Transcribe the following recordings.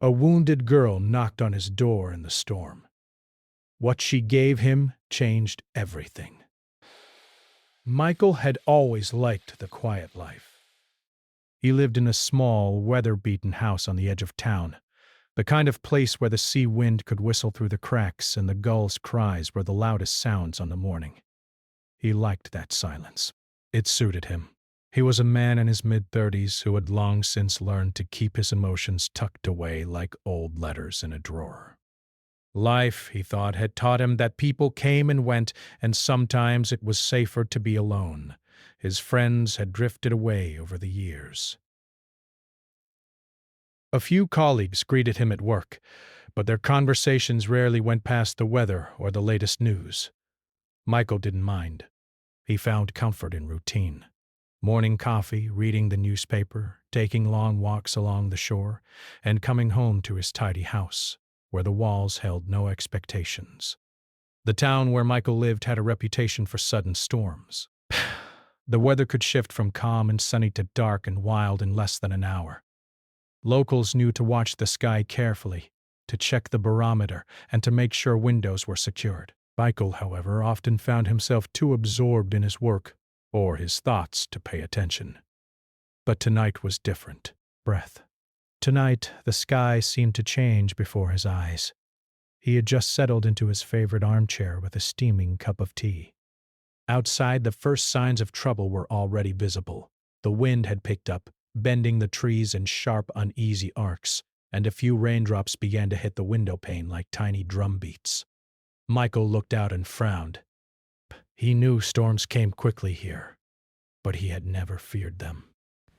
A wounded girl knocked on his door in the storm. What she gave him changed everything. Michael had always liked the quiet life. He lived in a small, weather-beaten house on the edge of town, the kind of place where the sea wind could whistle through the cracks and the gulls' cries were the loudest sounds on the morning. He liked that silence. It suited him. He was a man in his mid-30s who had long since learned to keep his emotions tucked away like old letters in a drawer. Life, he thought, had taught him that people came and went, and sometimes it was safer to be alone. His friends had drifted away over the years. A few colleagues greeted him at work, but their conversations rarely went past the weather or the latest news. Michael didn't mind. He found comfort in routine. Morning coffee, reading the newspaper, taking long walks along the shore, and coming home to his tidy house, where the walls held no expectations. The town where Michael lived had a reputation for sudden storms. The weather could shift from calm and sunny to dark and wild in less than an hour. Locals knew to watch the sky carefully, to check the barometer, and to make sure windows were secured. Michael, however, often found himself too absorbed in his work or his thoughts to pay attention. But tonight was different. Breath. Tonight, the sky seemed to change before his eyes. He had just settled into his favorite armchair with a steaming cup of tea. Outside, the first signs of trouble were already visible. The wind had picked up, bending the trees in sharp, uneasy arcs, and a few raindrops began to hit the window pane like tiny drum beats. Michael looked out and frowned. He knew storms came quickly here, but he had never feared them.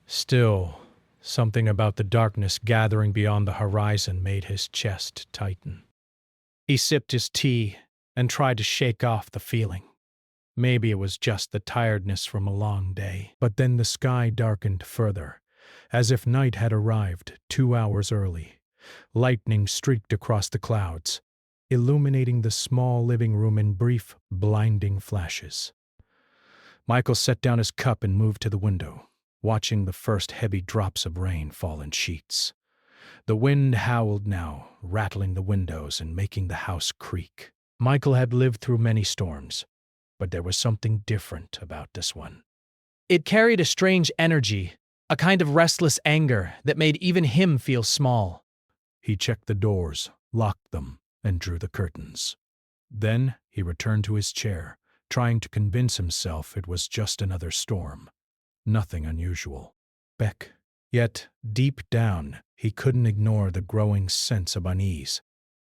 Still, something about the darkness gathering beyond the horizon made his chest tighten. He sipped his tea and tried to shake off the feeling. Maybe it was just the tiredness from a long day. But then the sky darkened further, as if night had arrived 2 hours early. Lightning streaked across the clouds, illuminating the small living room in brief, blinding flashes. Michael set down his cup and moved to the window, watching the first heavy drops of rain fall in sheets. The wind howled now, rattling the windows and making the house creak. Michael had lived through many storms, but there was something different about this one. It carried a strange energy, a kind of restless anger that made even him feel small. He checked the doors, locked them, and drew the curtains. Then he returned to his chair, trying to convince himself it was just another storm. Nothing unusual. Yet, deep down, he couldn't ignore the growing sense of unease.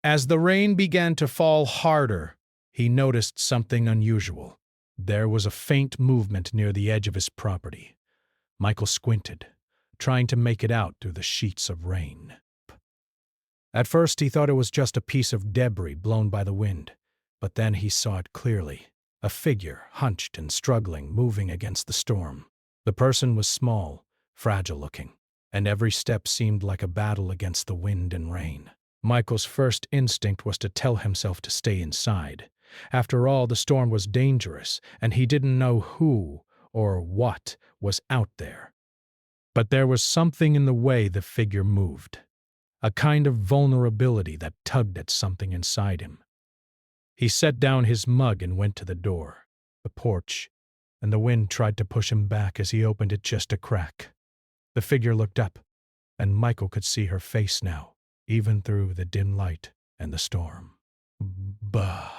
As the rain began to fall harder, he noticed something unusual. There was a faint movement near the edge of his property. Michael squinted, trying to make it out through the sheets of rain. At first he thought it was just a piece of debris blown by the wind, but then he saw it clearly. A figure, hunched and struggling, moving against the storm. The person was small, fragile-looking, and every step seemed like a battle against the wind and rain. Michael's first instinct was to tell himself to stay inside. After all, the storm was dangerous, and he didn't know who or what was out there. But there was something in the way the figure moved. A kind of vulnerability that tugged at something inside him. He set down his mug and went to the door, the porch, and the wind tried to push him back as he opened it just a crack. The figure looked up, and Michael could see her face now, even through the dim light and the storm. Bah.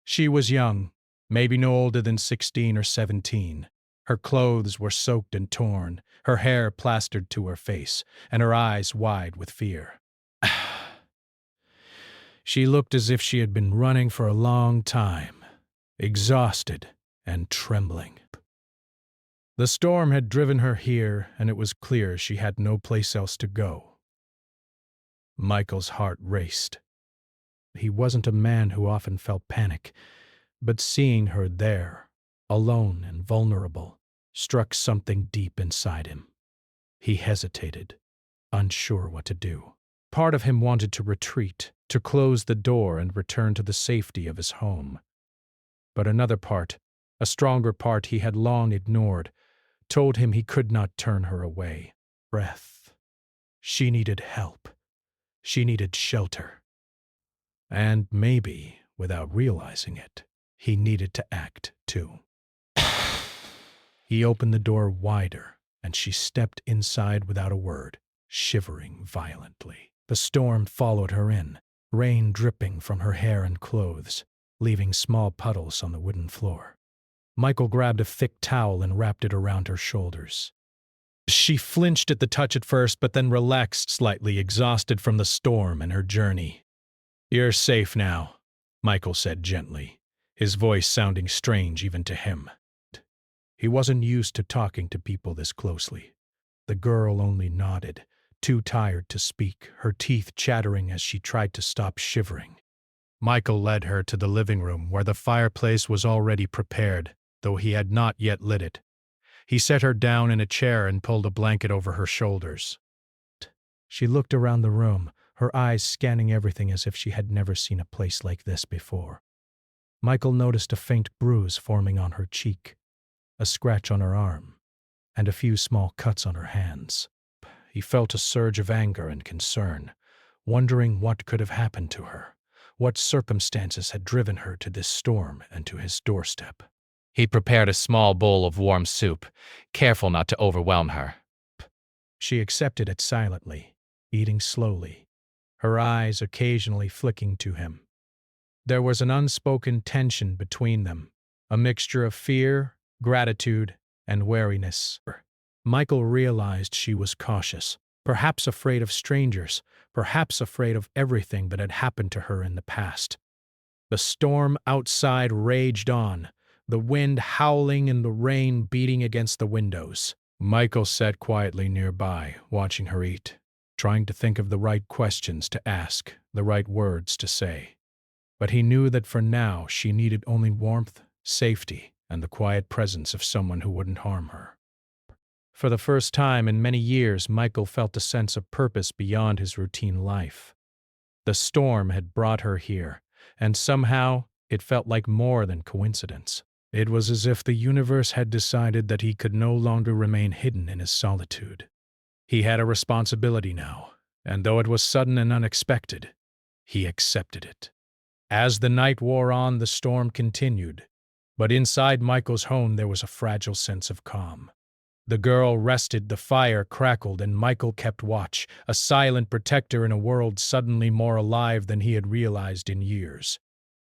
She was young, maybe no older than 16 or 17. Her clothes were soaked and torn, her hair plastered to her face, and her eyes wide with fear. She looked as if she had been running for a long time, exhausted and trembling. The storm had driven her here, and it was clear she had no place else to go. Michael's heart raced. He wasn't a man who often felt panic, but seeing her there, alone and vulnerable, struck something deep inside him. He hesitated, unsure what to do. Part of him wanted to retreat, to close the door and return to the safety of his home. But another part, a stronger part he had long ignored, told him he could not turn her away. Breath. She needed help. She needed shelter. And maybe, without realizing it, he needed to act too. He opened the door wider, and she stepped inside without a word, shivering violently. The storm followed her in, rain dripping from her hair and clothes, leaving small puddles on the wooden floor. Michael grabbed a thick towel and wrapped it around her shoulders. She flinched at the touch at first, but then relaxed slightly, exhausted from the storm and her journey. "You're safe now," Michael said gently, his voice sounding strange even to him. He wasn't used to talking to people this closely. The girl only nodded, too tired to speak, her teeth chattering as she tried to stop shivering. Michael led her to the living room where the fireplace was already prepared, though he had not yet lit it. He set her down in a chair and pulled a blanket over her shoulders. She looked around the room, her eyes scanning everything as if she had never seen a place like this before. Michael noticed a faint bruise forming on her cheek, a scratch on her arm, and a few small cuts on her hands. He felt a surge of anger and concern, wondering what could have happened to her, what circumstances had driven her to this storm and to his doorstep. He prepared a small bowl of warm soup, careful not to overwhelm her. She accepted it silently, eating slowly, her eyes occasionally flicking to him. There was an unspoken tension between them, a mixture of fear, gratitude, and wariness. Michael realized she was cautious, perhaps afraid of strangers, perhaps afraid of everything that had happened to her in the past. The storm outside raged on, the wind howling and the rain beating against the windows. Michael sat quietly nearby, watching her eat, trying to think of the right questions to ask, the right words to say. But he knew that for now she needed only warmth, safety, and the quiet presence of someone who wouldn't harm her. For the first time in many years, Michael felt a sense of purpose beyond his routine life. The storm had brought her here, and somehow it felt like more than coincidence. It was as if the universe had decided that he could no longer remain hidden in his solitude. He had a responsibility now, and though it was sudden and unexpected, he accepted it. As the night wore on, the storm continued, but inside Michael's home there was a fragile sense of calm. The girl rested, the fire crackled, and Michael kept watch, a silent protector in a world suddenly more alive than he had realized in years.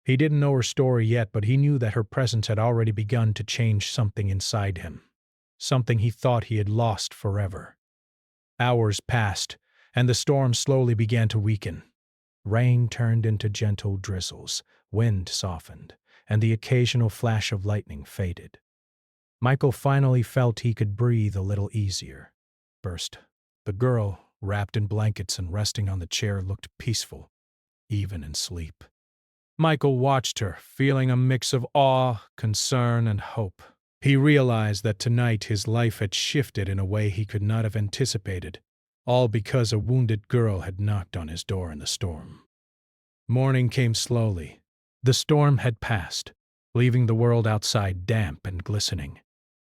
He didn't know her story yet, but he knew that her presence had already begun to change something inside him, something he thought he had lost forever. Hours passed, and the storm slowly began to weaken. Rain turned into gentle drizzles, wind softened, and the occasional flash of lightning faded. Michael finally felt he could breathe a little easier. First, the girl, wrapped in blankets and resting on the chair, looked peaceful, even in sleep. Michael watched her, feeling a mix of awe, concern, and hope. He realized that tonight his life had shifted in a way he could not have anticipated, all because a wounded girl had knocked on his door in the storm. Morning came slowly. The storm had passed, leaving the world outside damp and glistening.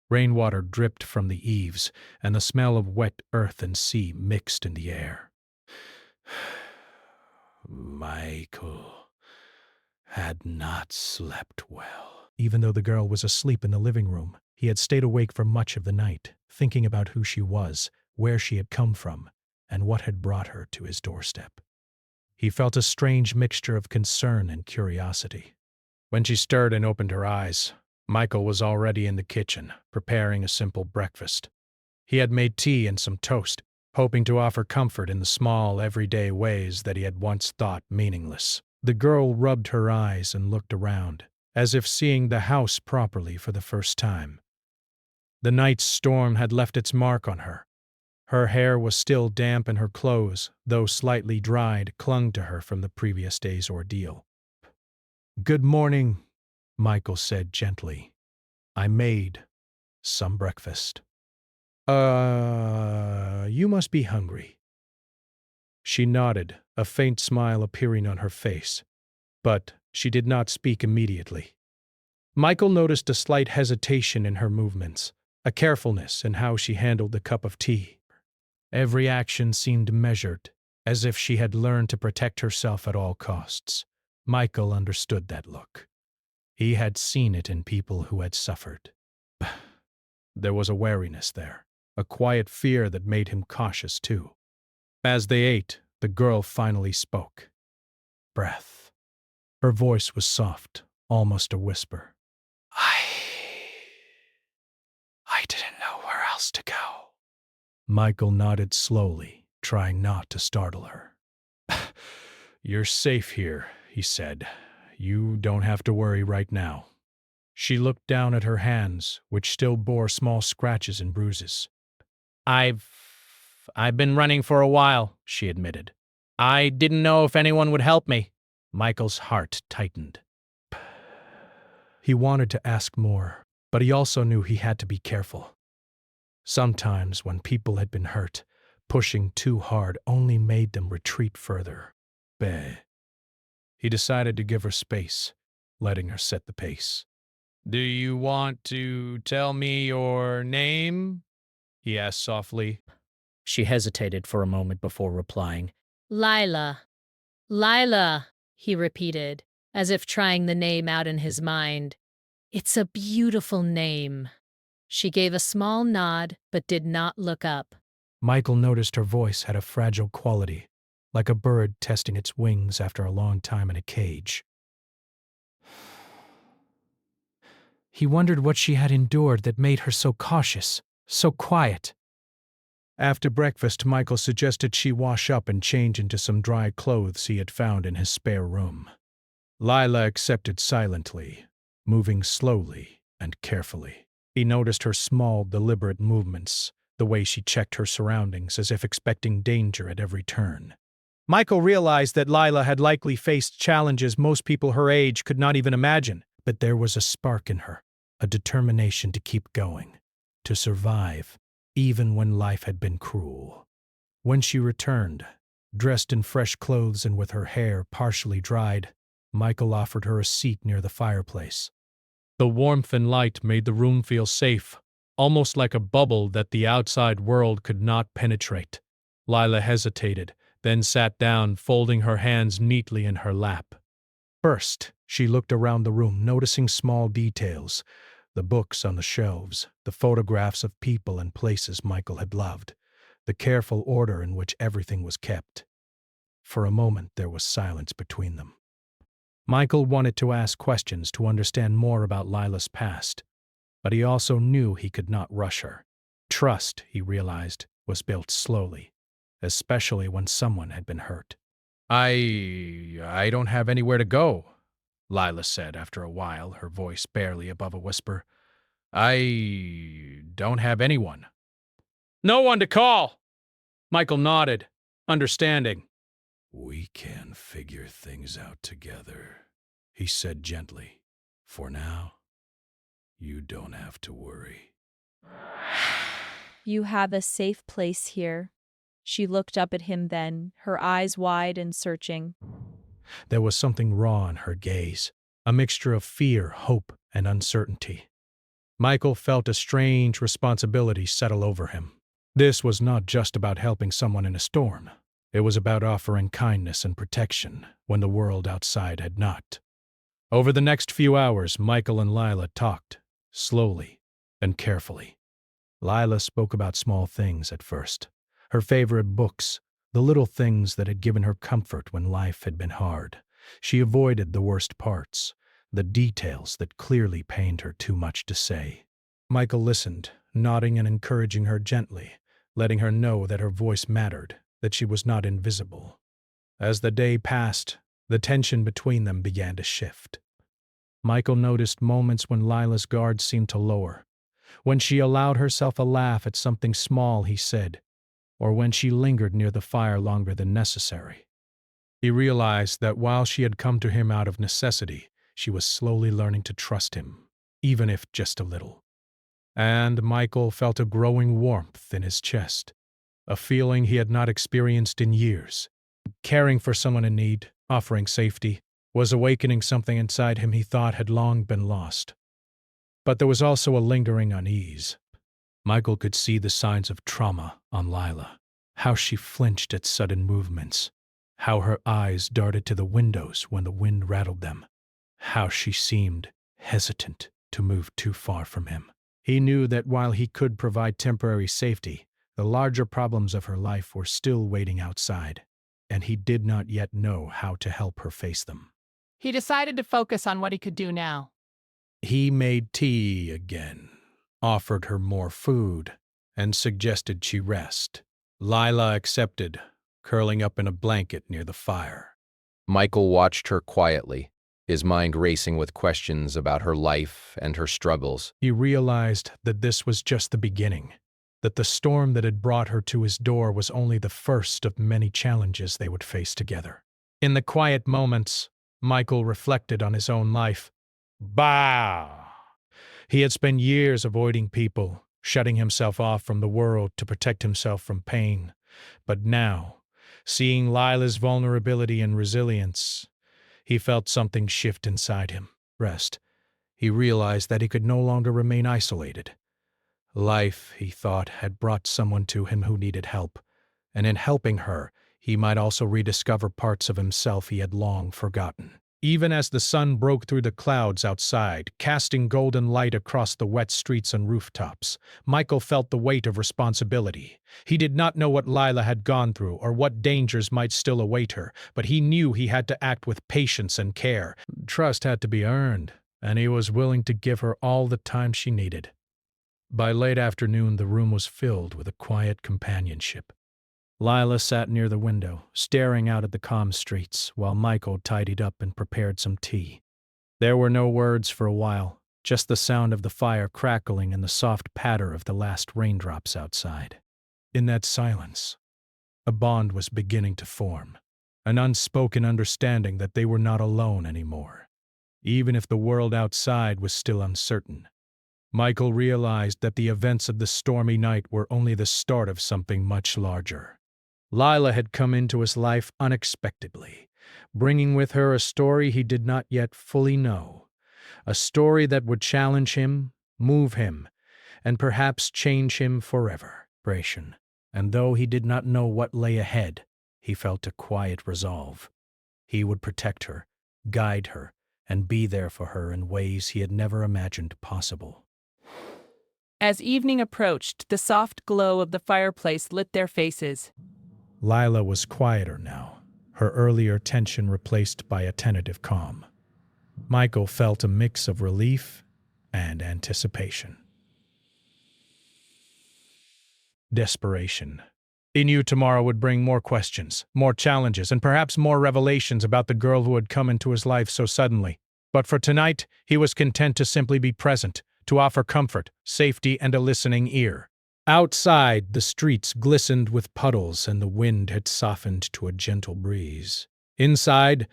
Rainwater dripped from the eaves, and the smell of wet earth and sea mixed in the air. Michael had not slept well. Even though the girl was asleep in the living room, he had stayed awake for much of the night, thinking about who she was, where she had come from, and what had brought her to his doorstep. He felt a strange mixture of concern and curiosity. When she stirred and opened her eyes, Michael was already in the kitchen, preparing a simple breakfast. He had made tea and some toast, hoping to offer comfort in the small, everyday ways that he had once thought meaningless. The girl rubbed her eyes and looked around, as if seeing the house properly for the first time. The night's storm had left its mark on her. Her hair was still damp and her clothes, though slightly dried, clung to her from the previous day's ordeal. "Good morning," Michael said gently. "I made some breakfast." You must be hungry." She nodded, a faint smile appearing on her face, but she did not speak immediately. Michael noticed a slight hesitation in her movements, a carefulness in how she handled the cup of tea. Every action seemed measured, as if she had learned to protect herself at all costs. Michael understood that look. He had seen it in people who had suffered. There was a wariness there, a quiet fear that made him cautious too. As they ate, the girl finally spoke. Breath. Her voice was soft, almost a whisper. I didn't know where else to go. Michael nodded slowly, trying not to startle her. You're safe here, he said. You don't have to worry right now. She looked down at her hands, which still bore small scratches and bruises. I've been running for a while, she admitted. I didn't know if anyone would help me. Michael's heart tightened. He wanted to ask more, but he also knew he had to be careful. Sometimes, when people had been hurt, pushing too hard only made them retreat further. He decided to give her space, letting her set the pace. Do you want to tell me your name? He asked softly. She hesitated for a moment before replying. Lila. Lila, he repeated, as if trying the name out in his mind. It's a beautiful name. She gave a small nod, but did not look up. Michael noticed her voice had a fragile quality, like a bird testing its wings after a long time in a cage. He wondered what she had endured that made her so cautious, so quiet. After breakfast, Michael suggested she wash up and change into some dry clothes he had found in his spare room. Lila accepted silently, moving slowly and carefully. He noticed her small, deliberate movements, the way she checked her surroundings as if expecting danger at every turn. Michael realized that Lila had likely faced challenges most people her age could not even imagine, but there was a spark in her, a determination to keep going, to survive, even when life had been cruel. When she returned, dressed in fresh clothes and with her hair partially dried, Michael offered her a seat near the fireplace. The warmth and light made the room feel safe, almost like a bubble that the outside world could not penetrate. Lila hesitated, then sat down, folding her hands neatly in her lap. First, she looked around the room, noticing small details, the books on the shelves, the photographs of people and places Michael had loved, the careful order in which everything was kept. For a moment, there was silence between them. Michael wanted to ask questions to understand more about Lila's past, but he also knew he could not rush her. Trust, he realized, was built slowly, especially when someone had been hurt. I don't have anywhere to go, Lila said after a while, her voice barely above a whisper. I don't have anyone. No one to call! Michael nodded, understanding. We can figure things out together, he said gently. For now, you don't have to worry. You have a safe place here. She looked up at him then, her eyes wide and searching. There was something raw in her gaze, a mixture of fear, hope, and uncertainty. Michael felt a strange responsibility settle over him. This was not just about helping someone in a storm. It was about offering kindness and protection when the world outside had not. Over the next few hours, Michael and Lila talked, slowly and carefully. Lila spoke about small things at first, her favorite books, the little things that had given her comfort when life had been hard. She avoided the worst parts, the details that clearly pained her too much to say. Michael listened, nodding and encouraging her gently, letting her know that her voice mattered, that she was not invisible. As the day passed, the tension between them began to shift. Michael noticed moments when Lila's guard seemed to lower, when she allowed herself a laugh at something small he said, or when she lingered near the fire longer than necessary. He realized that while she had come to him out of necessity, she was slowly learning to trust him, even if just a little. And Michael felt a growing warmth in his chest, a feeling he had not experienced in years. Caring for someone in need, offering safety, was awakening something inside him he thought had long been lost. But there was also a lingering unease. Michael could see the signs of trauma on Lila, How she flinched at sudden movements. How her eyes darted to the windows when the wind rattled them. How she seemed hesitant to move too far from him. He knew that while he could provide temporary safety, the larger problems of her life were still waiting outside, and he did not yet know how to help her face them. He decided to focus on what he could do now. He made tea again, offered her more food, and suggested she rest. Lila accepted, curling up in a blanket near the fire. Michael watched her quietly, his mind racing with questions about her life and her struggles. He realized that this was just the beginning, that the storm that had brought her to his door was only the first of many challenges they would face together. In the quiet moments, Michael reflected on his own life. Bah! He had spent years avoiding people, shutting himself off from the world to protect himself from pain. But now, seeing Lila's vulnerability and resilience, he felt something shift inside him. Rest. He realized that he could no longer remain isolated. Life, he thought, had brought someone to him who needed help, and in helping her, he might also rediscover parts of himself he had long forgotten. Even as the sun broke through the clouds outside, casting golden light across the wet streets and rooftops, Michael felt the weight of responsibility. He did not know what Lila had gone through or what dangers might still await her, but he knew he had to act with patience and care. Trust had to be earned, and he was willing to give her all the time she needed. By late afternoon, the room was filled with a quiet companionship. Lila sat near the window, staring out at the calm streets, while Michael tidied up and prepared some tea. There were no words for a while, just the sound of the fire crackling and the soft patter of the last raindrops outside. In that silence, a bond was beginning to form, an unspoken understanding that they were not alone anymore, even if the world outside was still uncertain. Michael realized that the events of the stormy night were only the start of something much larger. Lila had come into his life unexpectedly, bringing with her a story he did not yet fully know, a story that would challenge him, move him, and perhaps change him forever. And though he did not know what lay ahead, he felt a quiet resolve. He would protect her, guide her, and be there for her in ways he had never imagined possible. As evening approached, the soft glow of the fireplace lit their faces. Lila was quieter now, her earlier tension replaced by a tentative calm. Michael felt a mix of relief and anticipation. Desperation. He knew tomorrow would bring more questions, more challenges, and perhaps more revelations about the girl who had come into his life so suddenly. But for tonight, he was content to simply be present, to offer comfort, safety, and a listening ear. Outside, the streets glistened with puddles and the wind had softened to a gentle breeze. Inside,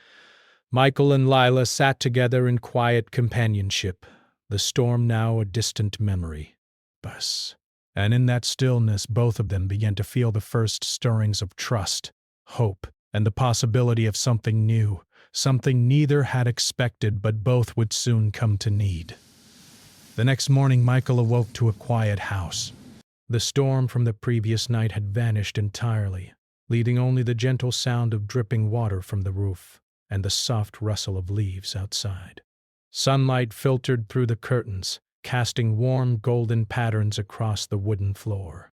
Michael and Lila sat together in quiet companionship, the storm now a distant memory. And in that stillness, both of them began to feel the first stirrings of trust, hope, and the possibility of something new, something neither had expected but both would soon come to need. The next morning, Michael awoke to a quiet house. The storm from the previous night had vanished entirely, leaving only the gentle sound of dripping water from the roof and the soft rustle of leaves outside. Sunlight filtered through the curtains, casting warm golden patterns across the wooden floor.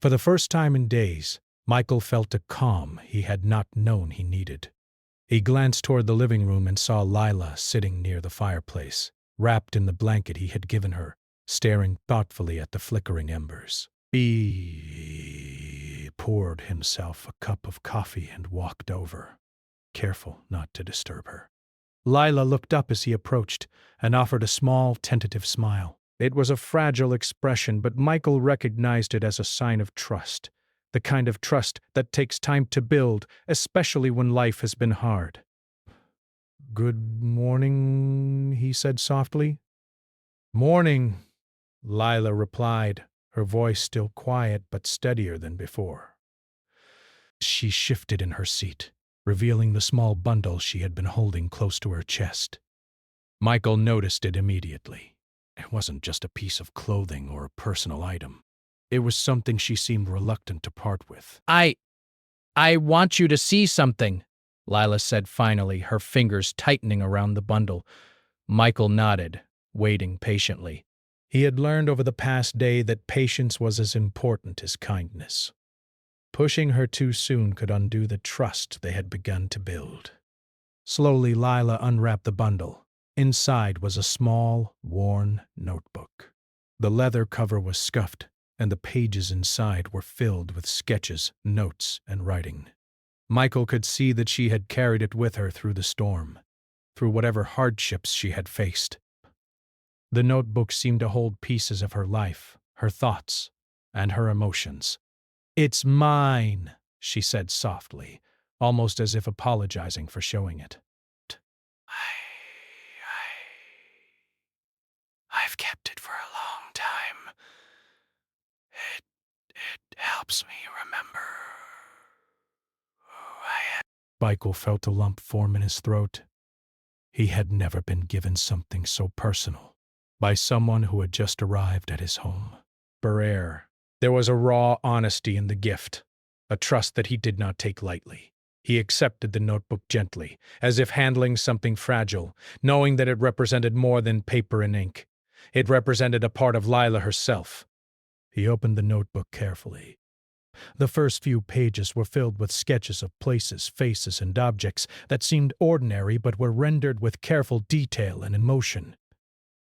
For the first time in days, Michael felt a calm he had not known he needed. He glanced toward the living room and saw Lila sitting near the fireplace, wrapped in the blanket he had given her, staring thoughtfully at the flickering embers. He poured himself a cup of coffee and walked over, careful not to disturb her. Lila looked up as he approached and offered a small, tentative smile. It was a fragile expression, but Michael recognized it as a sign of trust, the kind of trust that takes time to build, especially when life has been hard. "Good morning," he said softly. "Morning," Lila replied, her voice still quiet but steadier than before. She shifted in her seat, revealing the small bundle she had been holding close to her chest. Michael noticed it immediately. It wasn't just a piece of clothing or a personal item. It was something she seemed reluctant to part with. I want you to see something, Lila said finally, her fingers tightening around the bundle. Michael nodded, waiting patiently. He had learned over the past day that patience was as important as kindness. Pushing her too soon could undo the trust they had begun to build. Slowly, Lila unwrapped the bundle. Inside was a small, worn notebook. The leather cover was scuffed, and the pages inside were filled with sketches, notes, and writing. Michael could see that she had carried it with her through the storm, through whatever hardships she had faced. The notebook seemed to hold pieces of her life, her thoughts, and her emotions. "It's mine," she said softly, almost as if apologizing for showing it. I've kept it for a long time. It helps me remember who I am. Michael felt a lump form in his throat. He had never been given something so personal by someone who had just arrived at his home. Barrere. There was a raw honesty in the gift, a trust that he did not take lightly. He accepted the notebook gently, as if handling something fragile, knowing that it represented more than paper and ink. It represented a part of Lila herself. He opened the notebook carefully. The first few pages were filled with sketches of places, faces, and objects that seemed ordinary but were rendered with careful detail and emotion.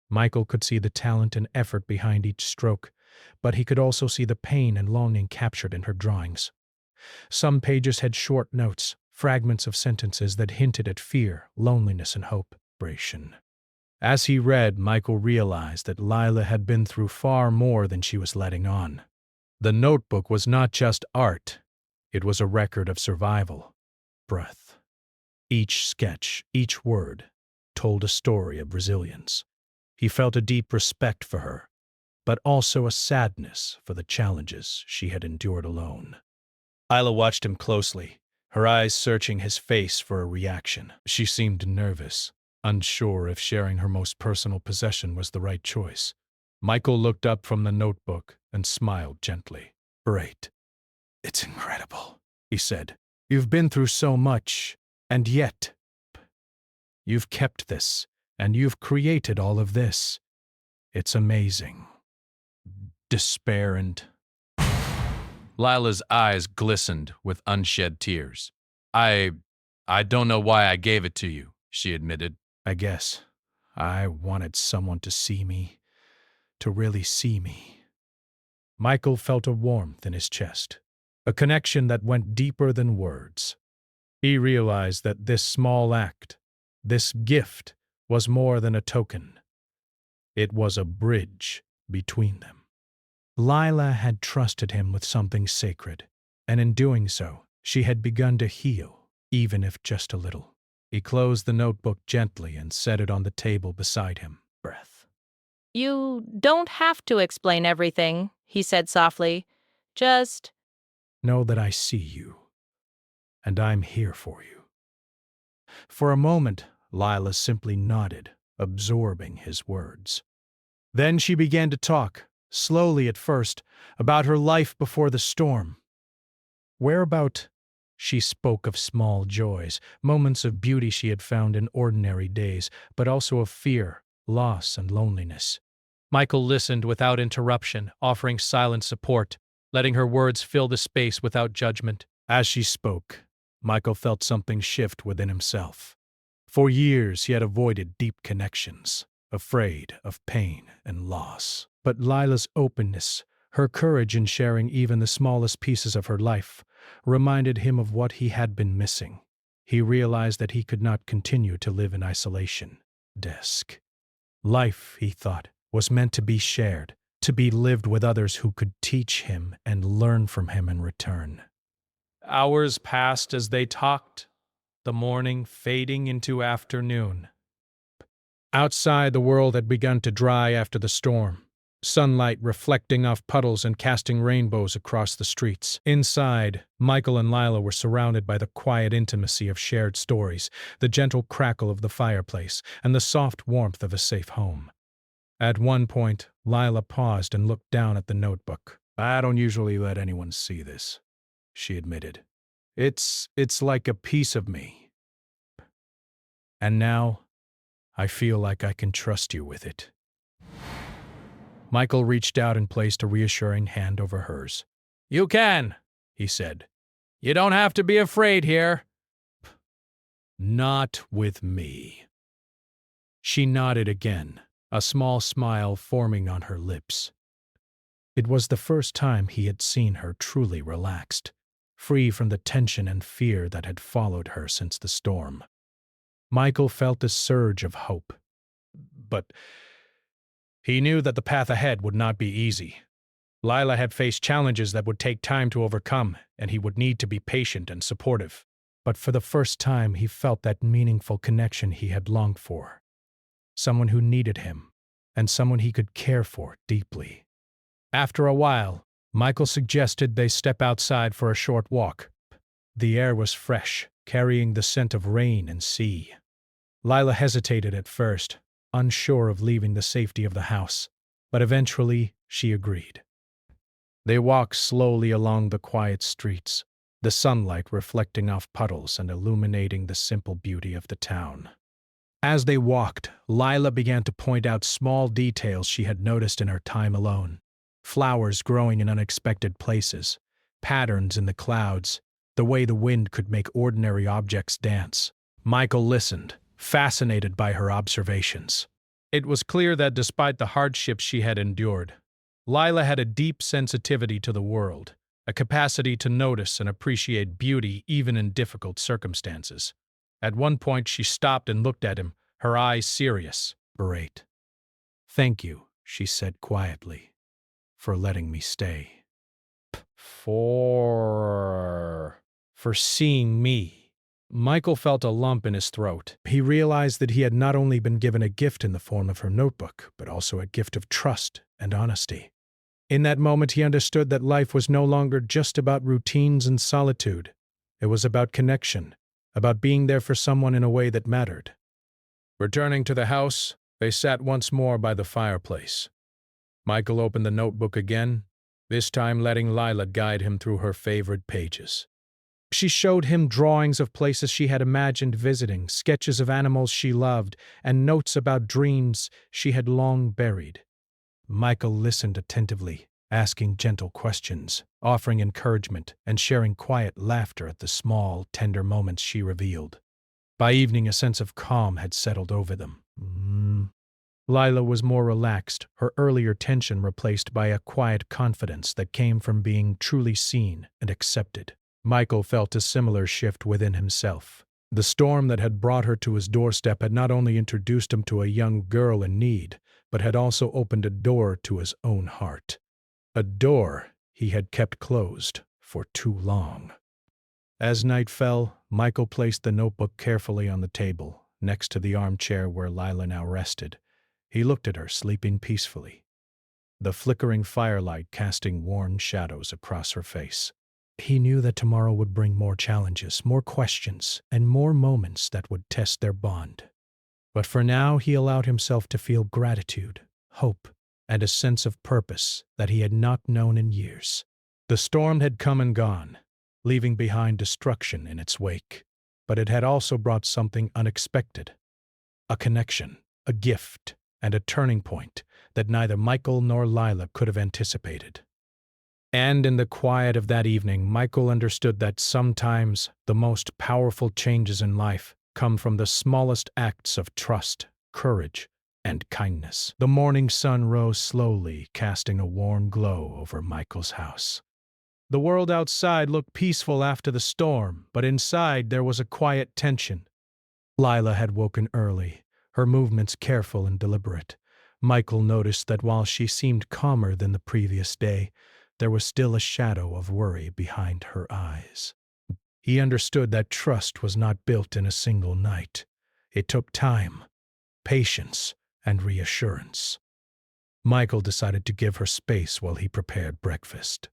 Michael could see the talent and effort behind each stroke, but he could also see the pain and longing captured in her drawings. Some pages had short notes, fragments of sentences that hinted at fear, loneliness, and hope. As he read, Michael realized that Lila had been through far more than she was letting on. The notebook was not just art, it was a record of survival, breath. Each sketch, each word, told a story of resilience. He felt a deep respect for her, but also a sadness for the challenges she had endured alone. Lila watched him closely, her eyes searching his face for a reaction. She seemed nervous, unsure if sharing her most personal possession was the right choice. Michael looked up from the notebook and smiled gently. "Great. It's incredible," he said. "You've been through so much, and yet you've kept this, and you've created all of this. It's amazing." Despair and... Lila's eyes glistened with unshed tears. I don't know why I gave it to you, she admitted. I guess I wanted someone to see me, to really see me. Michael felt a warmth in his chest, a connection that went deeper than words. He realized that this small act, this gift, was more than a token. It was a bridge between them. Lila had trusted him with something sacred, and in doing so, she had begun to heal, even if just a little. He closed the notebook gently and set it on the table beside him. Breath. "You don't have to explain everything," he said softly. "Just know that I see you, and I'm here for you." For a moment, Lila simply nodded, absorbing his words. Then she began to talk, slowly at first, about her life before the storm. Whereabout, she spoke of small joys, moments of beauty she had found in ordinary days, but also of fear, loss, and loneliness. Michael listened without interruption, offering silent support, letting her words fill the space without judgment. As she spoke, Michael felt something shift within himself. For years he had avoided deep connections, afraid of pain and loss. But Lila's openness, her courage in sharing even the smallest pieces of her life, reminded him of what he had been missing. He realized that he could not continue to live in isolation. Life, he thought, was meant to be shared, to be lived with others who could teach him and learn from him in return. Hours passed as they talked, the morning fading into afternoon. Outside, the world had begun to dry after the storm, sunlight reflecting off puddles and casting rainbows across the streets. Inside, Michael and Lila were surrounded by the quiet intimacy of shared stories, the gentle crackle of the fireplace, and the soft warmth of a safe home. At one point, Lila paused and looked down at the notebook. I don't usually let anyone see this, she admitted. It's like a piece of me. And now, I feel like I can trust you with it. Michael reached out and placed a reassuring hand over hers. You can, he said. You don't have to be afraid here. Not with me. She nodded again, a small smile forming on her lips. It was the first time he had seen her truly relaxed, free from the tension and fear that had followed her since the storm. Michael felt a surge of hope. But he knew that the path ahead would not be easy. Lila had faced challenges that would take time to overcome, and he would need to be patient and supportive. But for the first time, he felt that meaningful connection he had longed for. Someone who needed him, and someone he could care for deeply. After a while, Michael suggested they step outside for a short walk. The air was fresh, carrying the scent of rain and sea. Lila hesitated at first, unsure of leaving the safety of the house, but eventually she agreed. They walked slowly along the quiet streets, the sunlight reflecting off puddles and illuminating the simple beauty of the town. As they walked, Lila began to point out small details she had noticed in her time alone. Flowers growing in unexpected places, patterns in the clouds, the way the wind could make ordinary objects dance. Michael listened, fascinated by her observations. It was clear that despite the hardships she had endured, Lila had a deep sensitivity to the world, a capacity to notice and appreciate beauty even in difficult circumstances. At one point she stopped and looked at him, her eyes serious. "Great. Thank you," she said quietly, "for letting me stay. For seeing me." Michael felt a lump in his throat. He realized that he had not only been given a gift in the form of her notebook, but also a gift of trust and honesty. In that moment, he understood that life was no longer just about routines and solitude. It was about connection, about being there for someone in a way that mattered. Returning to the house, they sat once more by the fireplace. Michael opened the notebook again, this time letting Lila guide him through her favorite pages. She showed him drawings of places she had imagined visiting, sketches of animals she loved, and notes about dreams she had long buried. Michael listened attentively, asking gentle questions, offering encouragement, and sharing quiet laughter at the small, tender moments she revealed. By evening, a sense of calm had settled over them. Lila was more relaxed, her earlier tension replaced by a quiet confidence that came from being truly seen and accepted. Michael felt a similar shift within himself. The storm that had brought her to his doorstep had not only introduced him to a young girl in need, but had also opened a door to his own heart. A door he had kept closed for too long. As night fell, Michael placed the notebook carefully on the table, next to the armchair where Lila now rested. He looked at her, sleeping peacefully, the flickering firelight casting worn shadows across her face. He knew that tomorrow would bring more challenges, more questions, and more moments that would test their bond. But for now, he allowed himself to feel gratitude, hope, and a sense of purpose that he had not known in years. The storm had come and gone, leaving behind destruction in its wake, but it had also brought something unexpected. A connection, a gift, and a turning point that neither Michael nor Lila could have anticipated. And in the quiet of that evening, Michael understood that sometimes the most powerful changes in life come from the smallest acts of trust, courage, and kindness. The morning sun rose slowly, casting a warm glow over Michael's house. The world outside looked peaceful after the storm, but inside there was a quiet tension. Lila had woken early, her movements careful and deliberate. Michael noticed that while she seemed calmer than the previous day, there was still a shadow of worry behind her eyes. He understood that trust was not built in a single night. It took time, patience, and reassurance. Michael decided to give her space while he prepared breakfast.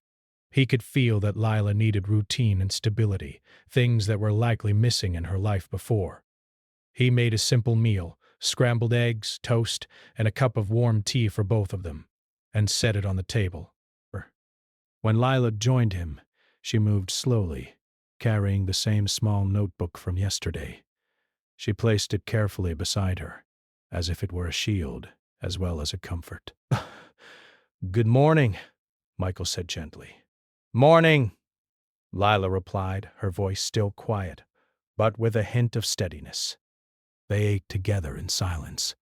He could feel that Lila needed routine and stability, things that were likely missing in her life before. He made a simple meal, scrambled eggs, toast, and a cup of warm tea for both of them, and set it on the table. When Lila joined him, she moved slowly, carrying the same small notebook from yesterday. She placed it carefully beside her, as if it were a shield as well as a comfort. "Good morning," Michael said gently. "Morning," Lila replied, her voice still quiet, but with a hint of steadiness. They ate together in silence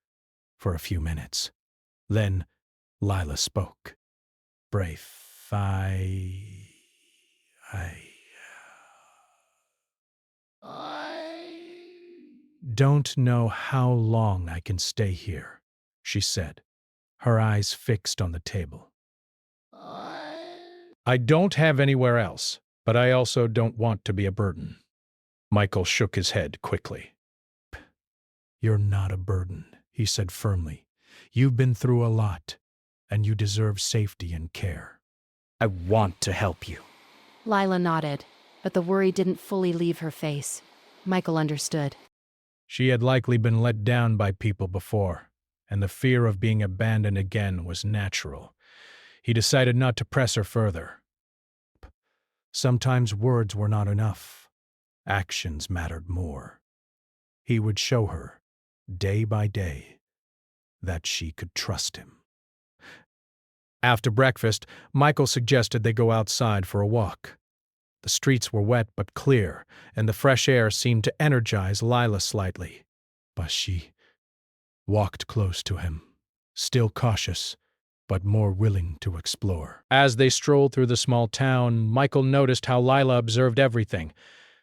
for a few minutes. Then Lila spoke. "Braith, I don't know how long I can stay here," she said, her eyes fixed on the table. "I don't have anywhere else, but I also don't want to be a burden." Michael shook his head quickly. "You're not a burden," he said firmly. "You've been through a lot, and you deserve safety and care." "I want to help you." Lila nodded, but the worry didn't fully leave her face. Michael understood. She had likely been let down by people before, and the fear of being abandoned again was natural. He decided not to press her further. Sometimes words were not enough. Actions mattered more. He would show her, day by day, that she could trust him. After breakfast, Michael suggested they go outside for a walk. The streets were wet but clear, and the fresh air seemed to energize Lila slightly. But she walked close to him, still cautious, but more willing to explore. As they strolled through the small town, Michael noticed how Lila observed everything.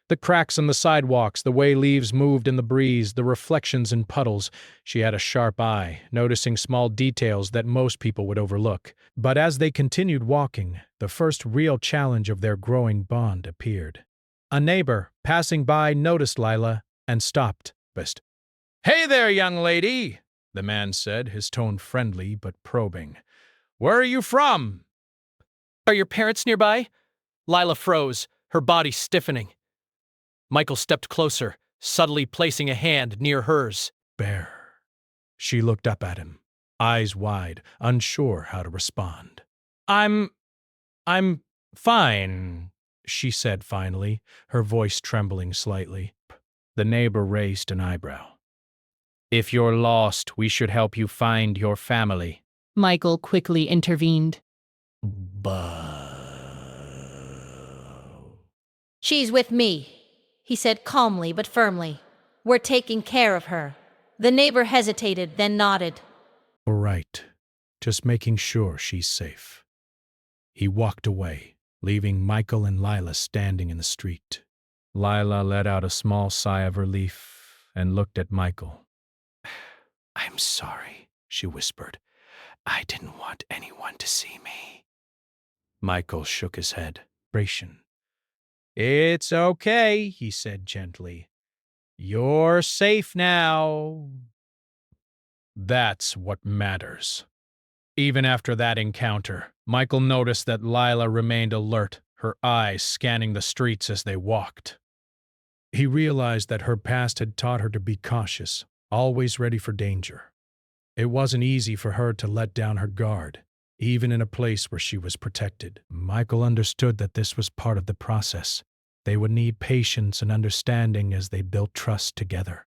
The cracks in the sidewalks, the way leaves moved in the breeze, the reflections in puddles. She had a sharp eye, noticing small details that most people would overlook. But as they continued walking, the first real challenge of their growing bond appeared. A neighbor, passing by, noticed Lila and stopped. "Hey there, young lady," the man said, his tone friendly but probing. "Where are you from?" "Are your parents nearby?" Lila froze, her body stiffening. Michael stepped closer, subtly placing a hand near hers. "Bear." She looked up at him, eyes wide, unsure how to respond. I'm fine," she said finally, her voice trembling slightly. The neighbor raised an eyebrow. "If you're lost, we should help you find your family." Michael quickly intervened. She's with me, he said calmly but firmly. We're taking care of her. The neighbor hesitated, then nodded. "All right, just making sure she's safe." He walked away, leaving Michael and Lila standing in the street. Lila let out a small sigh of relief and looked at Michael. "I'm sorry," she whispered. "I didn't want anyone to see me." Michael shook his head. "It's okay," he said gently. "You're safe now." That's what matters. Even after that encounter, Michael noticed that Lila remained alert, her eyes scanning the streets as they walked. He realized that her past had taught her to be cautious, always ready for danger. It wasn't easy for her to let down her guard, even in a place where she was protected. Michael understood that this was part of the process. They would need patience and understanding as they built trust together.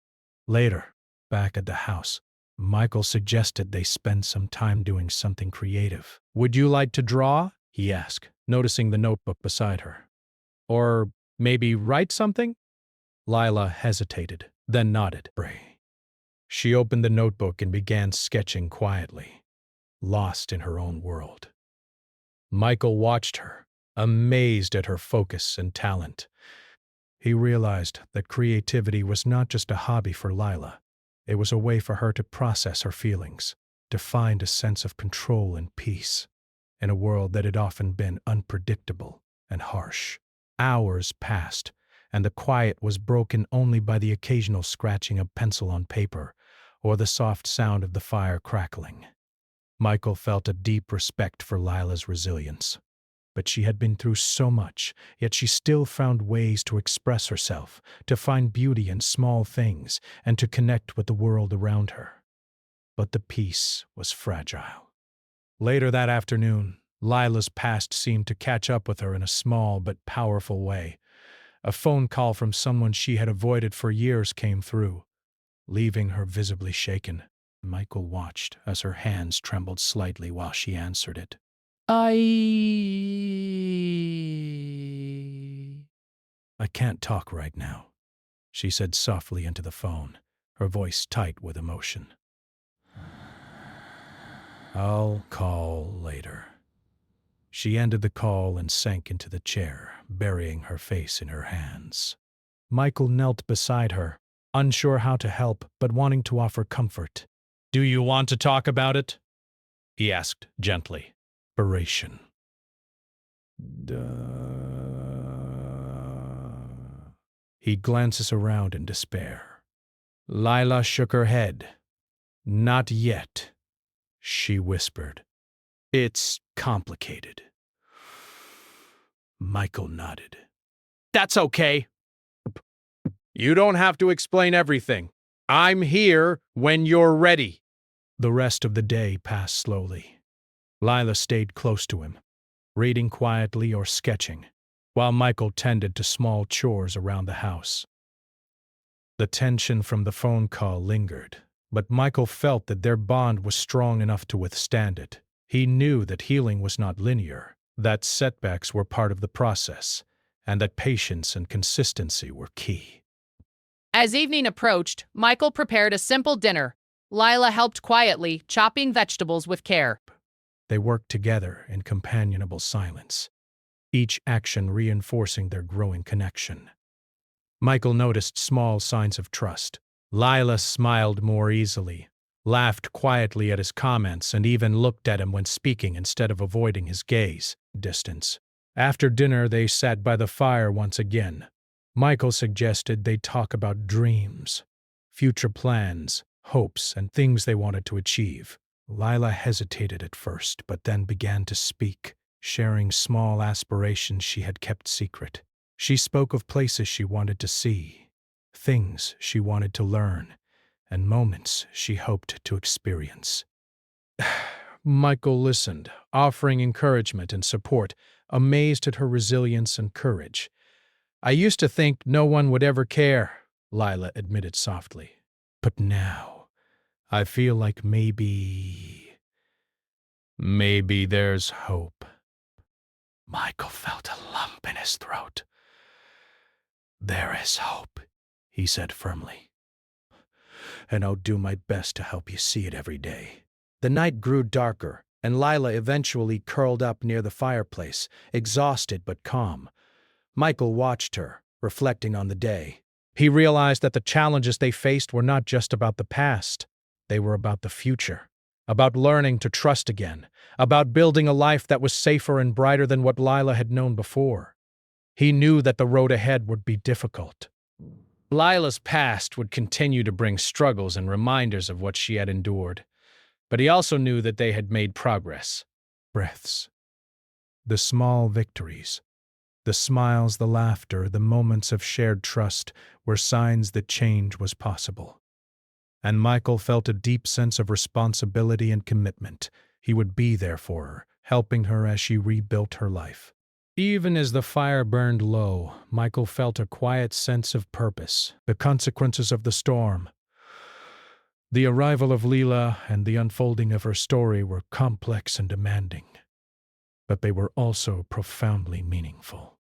Later, back at the house, Michael suggested they spend some time doing something creative. "Would you like to draw?" he asked, noticing the notebook beside her. "Or maybe write something?" Lila hesitated, then nodded. She opened the notebook and began sketching quietly, lost in her own world. Michael watched her, amazed at her focus and talent. He realized that creativity was not just a hobby for Lila. It was a way for her to process her feelings, to find a sense of control and peace in a world that had often been unpredictable and harsh. Hours passed, and the quiet was broken only by the occasional scratching of pencil on paper or the soft sound of the fire crackling. Michael felt a deep respect for Lila's resilience. But she had been through so much, yet she still found ways to express herself, to find beauty in small things, and to connect with the world around her. But the peace was fragile. Later that afternoon, Lila's past seemed to catch up with her in a small but powerful way. A phone call from someone she had avoided for years came through, leaving her visibly shaken. Michael watched as her hands trembled slightly while she answered it. I can't talk right now, she said softly into the phone, her voice tight with emotion. I'll call later. She ended the call and sank into the chair, burying her face in her hands. Michael knelt beside her, unsure how to help but wanting to offer comfort. Do you want to talk about it? He asked gently. Narration. He glances around in despair. Lila shook her head. Not yet, she whispered. It's complicated. Michael nodded. That's okay. You don't have to explain everything. I'm here when you're ready. The rest of the day passed slowly. Lila stayed close to him, reading quietly or sketching, while Michael tended to small chores around the house. The tension from the phone call lingered, but Michael felt that their bond was strong enough to withstand it. He knew that healing was not linear, that setbacks were part of the process, and that patience and consistency were key. As evening approached, Michael prepared a simple dinner. Lila helped quietly, chopping vegetables with care. They worked together in companionable silence, each action reinforcing their growing connection. Michael noticed small signs of trust. Lila smiled more easily, laughed quietly at his comments, and even looked at him when speaking instead of avoiding his gaze. Distance. After dinner, they sat by the fire once again. Michael suggested they talk about dreams, future plans, hopes, and things they wanted to achieve. Lila hesitated at first, but then began to speak, sharing small aspirations she had kept secret. She spoke of places she wanted to see, things she wanted to learn, and moments she hoped to experience. Michael listened, offering encouragement and support, amazed at her resilience and courage. I used to think no one would ever care, Lila admitted softly. But now, I feel like maybe there's hope. Michael felt a lump in his throat. There is hope, he said firmly. And I'll do my best to help you see it every day. The night grew darker, and Lila eventually curled up near the fireplace, exhausted but calm. Michael watched her, reflecting on the day. He realized that the challenges they faced were not just about the past. They were about the future, about learning to trust again, about building a life that was safer and brighter than what Lila had known before. He knew that the road ahead would be difficult. Lila's past would continue to bring struggles and reminders of what she had endured, but he also knew that they had made progress. Breaths. The small victories. The smiles, the laughter, the moments of shared trust were signs that change was possible. And Michael felt a deep sense of responsibility and commitment. He would be there for her, helping her as she rebuilt her life. Even as the fire burned low, Michael felt a quiet sense of purpose, the consequences of the storm. The arrival of Lila and the unfolding of her story were complex and demanding, but they were also profoundly meaningful.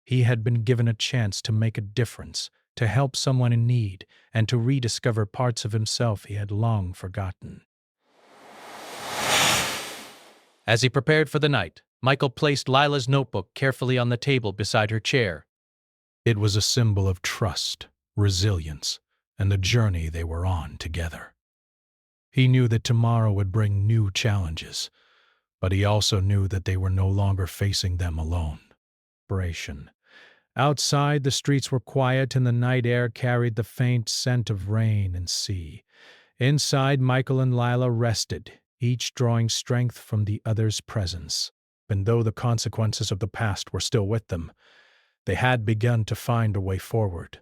He had been given a chance to make a difference, to help someone in need, and to rediscover parts of himself he had long forgotten. As he prepared for the night, Michael placed Lila's notebook carefully on the table beside her chair. It was a symbol of trust, resilience, and the journey they were on together. He knew that tomorrow would bring new challenges, but he also knew that they were no longer facing them alone. Outside, the streets were quiet and the night air carried the faint scent of rain and sea. Inside, Michael and Lila rested, each drawing strength from the other's presence. And though the consequences of the past were still with them, they had begun to find a way forward,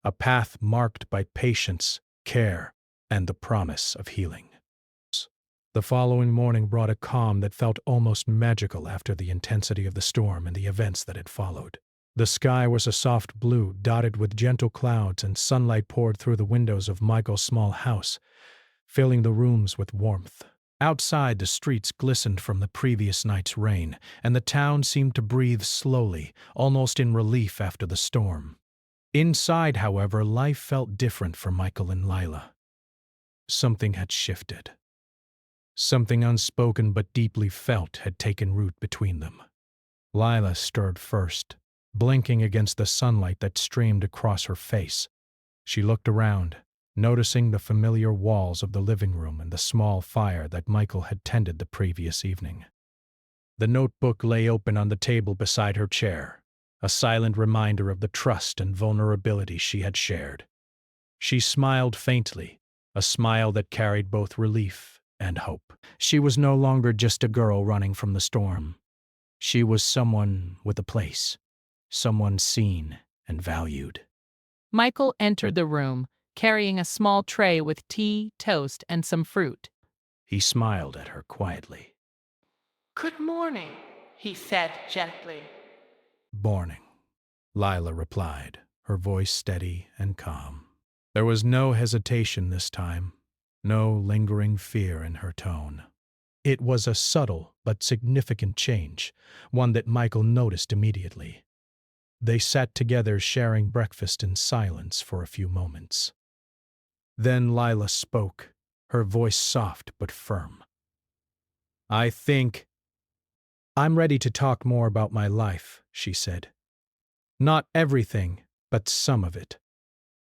a path marked by patience, care, and the promise of healing. The following morning brought a calm that felt almost magical after the intensity of the storm and the events that had followed. The sky was a soft blue, dotted with gentle clouds, and sunlight poured through the windows of Michael's small house, filling the rooms with warmth. Outside, the streets glistened from the previous night's rain, and the town seemed to breathe slowly, almost in relief after the storm. Inside, however, life felt different for Michael and Lila. Something had shifted. Something unspoken but deeply felt had taken root between them. Lila stirred first, blinking against the sunlight that streamed across her face. She looked around, noticing the familiar walls of the living room and the small fire that Michael had tended the previous evening. The notebook lay open on the table beside her chair, a silent reminder of the trust and vulnerability she had shared. She smiled faintly, a smile that carried both relief and hope. She was no longer just a girl running from the storm. She was someone with a place, someone seen and valued. Michael entered the room, carrying a small tray with tea, toast, and some fruit. He smiled at her quietly. "Good morning," he said gently. "Morning," Lila replied, her voice steady and calm. There was no hesitation this time, no lingering fear in her tone. It was a subtle but significant change, one that Michael noticed immediately. They sat together sharing breakfast in silence for a few moments. Then Lila spoke, her voice soft but firm. I'm ready to talk more about my life," she said. "Not everything, but some of it."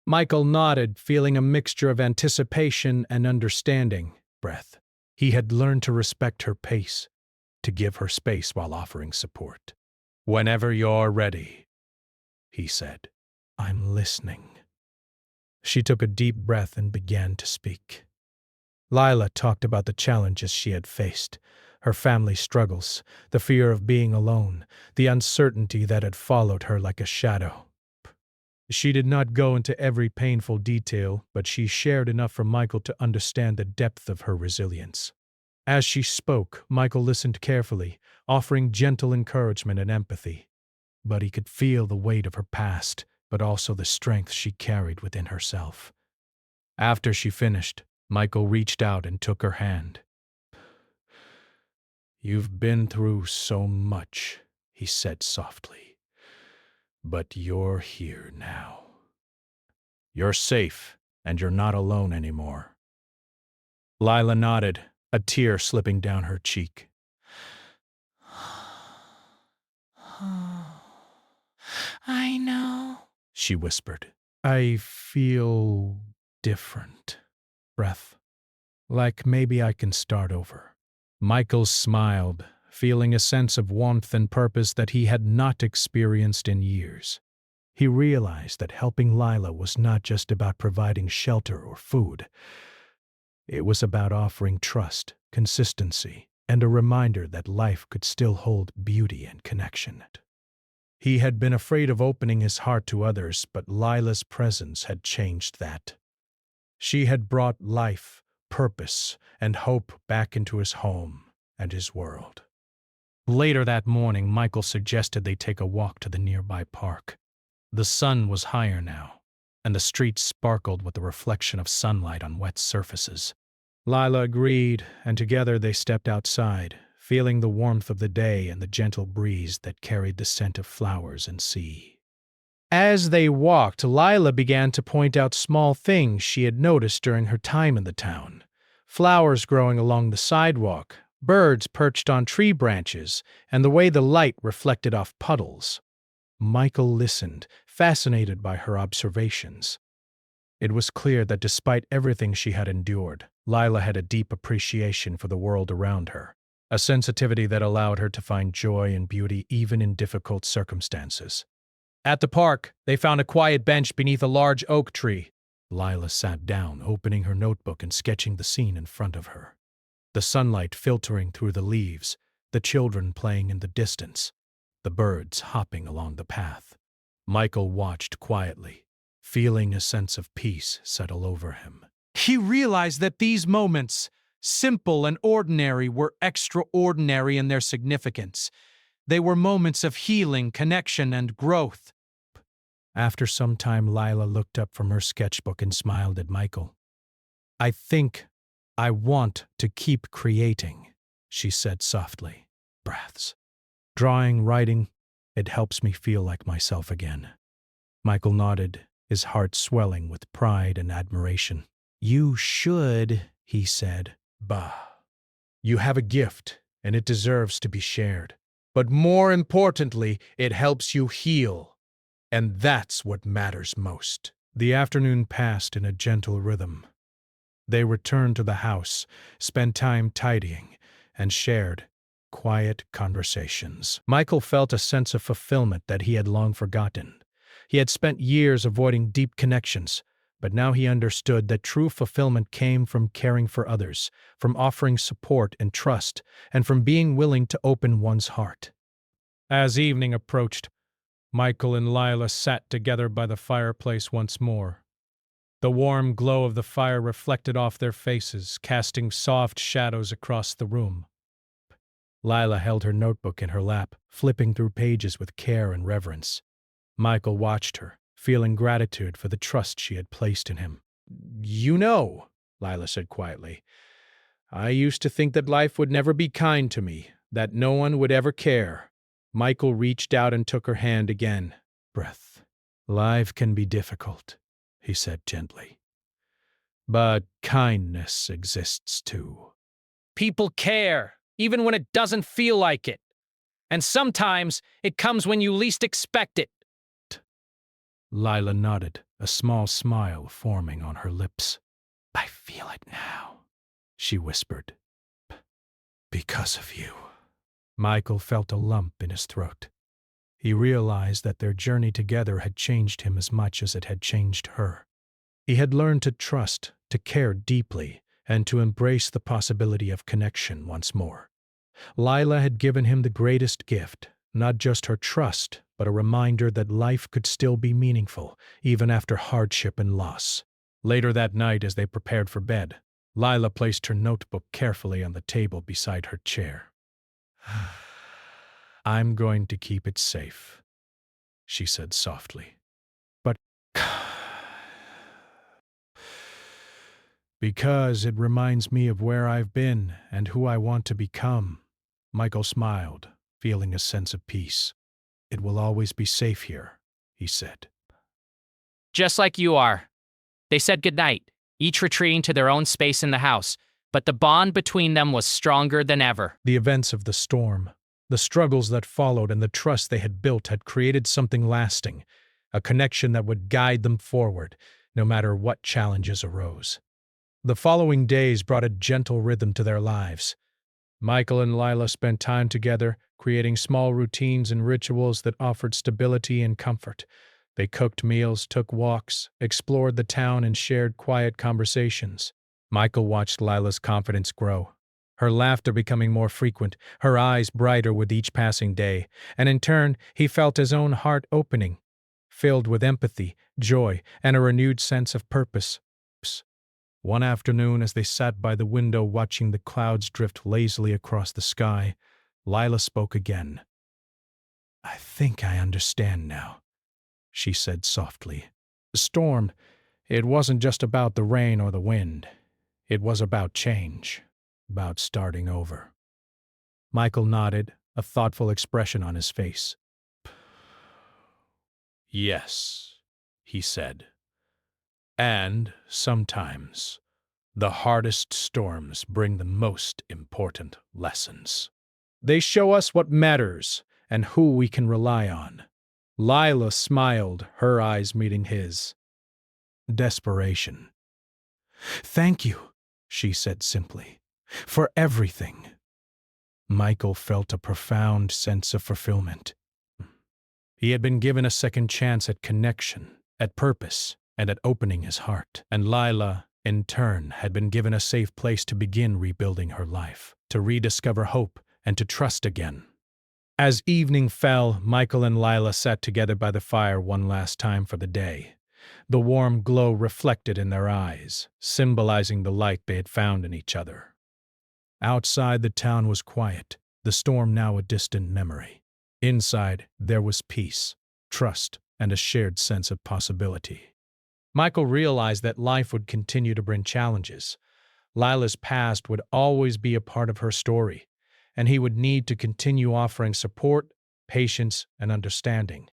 Michael nodded, feeling a mixture of anticipation and understanding. Breath. He had learned to respect her pace, to give her space while offering support. "Whenever you're ready," he said. "I'm listening." She took a deep breath and began to speak. Lila talked about the challenges she had faced, her family struggles, the fear of being alone, the uncertainty that had followed her like a shadow. She did not go into every painful detail, but she shared enough for Michael to understand the depth of her resilience. As she spoke, Michael listened carefully, offering gentle encouragement and empathy. But he could feel the weight of her past, but also the strength she carried within herself. After she finished, Michael reached out and took her hand. "You've been through so much," he said softly. "But you're here now. You're safe, and you're not alone anymore." Lila nodded, a tear slipping down her cheek. "I know," she whispered. "I feel different." Breath. "Like maybe I can start over." Michael smiled, feeling a sense of warmth and purpose that he had not experienced in years. He realized that helping Lila was not just about providing shelter or food. It was about offering trust, consistency, and a reminder that life could still hold beauty and connection. He had been afraid of opening his heart to others, but Lila's presence had changed that. She had brought life, purpose, and hope back into his home and his world. Later that morning, Michael suggested they take a walk to the nearby park. The sun was higher now, and the streets sparkled with the reflection of sunlight on wet surfaces. Lila agreed, and together they stepped outside, feeling the warmth of the day and the gentle breeze that carried the scent of flowers and sea. As they walked, Lila began to point out small things she had noticed during her time in the town. Flowers growing along the sidewalk, birds perched on tree branches, and the way the light reflected off puddles. Michael listened, fascinated by her observations. It was clear that despite everything she had endured, Lila had a deep appreciation for the world around her, a sensitivity that allowed her to find joy and beauty even in difficult circumstances. At the park, they found a quiet bench beneath a large oak tree. Lila sat down, opening her notebook and sketching the scene in front of her. The sunlight filtering through the leaves, the children playing in the distance, the birds hopping along the path. Michael watched quietly, feeling a sense of peace settle over him. He realized that these moments, simple and ordinary, were extraordinary in their significance. They were moments of healing, connection, and growth. After some time, Lila looked up from her sketchbook and smiled at Michael. "I think I want to keep creating," she said softly. "Breaths. Drawing, writing, it helps me feel like myself again." Michael nodded, his heart swelling with pride and admiration. "You should," he said. "Bah. You have a gift, and it deserves to be shared. But more importantly, it helps you heal. And that's what matters most." The afternoon passed in a gentle rhythm. They returned to the house, spent time tidying, and shared quiet conversations. Michael felt a sense of fulfillment that he had long forgotten. He had spent years avoiding deep connections, but now he understood that true fulfillment came from caring for others, from offering support and trust, and from being willing to open one's heart. As evening approached, Michael and Lila sat together by the fireplace once more. The warm glow of the fire reflected off their faces, casting soft shadows across the room. Lila held her notebook in her lap, flipping through pages with care and reverence. Michael watched her, feeling gratitude for the trust she had placed in him. "You know," Lila said quietly, "I used to think that life would never be kind to me, that no one would ever care." Michael reached out and took her hand again. "Breath. Life can be difficult," he said gently. "But kindness exists too." People care, even when it doesn't feel like it. And sometimes it comes when you least expect it. Lila nodded, a small smile forming on her lips. "I feel it now," she whispered. "Because of you." Michael felt a lump in his throat. He realized that their journey together had changed him as much as it had changed her. He had learned to trust, to care deeply, and to embrace the possibility of connection once more. Lila had given him the greatest gift, not just her trust, but a reminder that life could still be meaningful, even after hardship and loss. Later that night, as they prepared for bed, Lila placed her notebook carefully on the table beside her chair. "I'm going to keep it safe," she said softly. "But because it reminds me of where I've been and who I want to become." Michael smiled, feeling a sense of peace. "It will always be safe here," he said. Just like you are. They said goodnight, each retreating to their own space in the house, but the bond between them was stronger than ever. The events of the storm, the struggles that followed, and the trust they had built had created something lasting, a connection that would guide them forward, no matter what challenges arose. The following days brought a gentle rhythm to their lives. Michael and Lila spent time together, creating small routines and rituals that offered stability and comfort. They cooked meals, took walks, explored the town, and shared quiet conversations. Michael watched Lila's confidence grow, her laughter becoming more frequent, her eyes brighter with each passing day, and in turn, he felt his own heart opening, filled with empathy, joy, and a renewed sense of purpose. One afternoon, as they sat by the window watching the clouds drift lazily across the sky, Lila spoke again. "I think I understand now," she said softly. "The storm, it wasn't just about the rain or the wind. It was about change, about starting over." Michael nodded, a thoughtful expression on his face. "Yes," he said. "And sometimes the hardest storms bring the most important lessons. They show us what matters and who we can rely on." Lila smiled, her eyes meeting his. Desperation. "Thank you," she said simply, "for everything." Michael felt a profound sense of fulfillment. He had been given a second chance at connection, at purpose, and at opening his heart. And Lila, in turn, had been given a safe place to begin rebuilding her life, to rediscover hope, and to trust again. As evening fell, Michael and Lila sat together by the fire one last time for the day. The warm glow reflected in their eyes, symbolizing the light they had found in each other. Outside, the town was quiet, the storm now a distant memory. Inside, there was peace, trust, and a shared sense of possibility. Michael realized that life would continue to bring challenges. Lila's past would always be a part of her story, and he would need to continue offering support, patience, and understanding.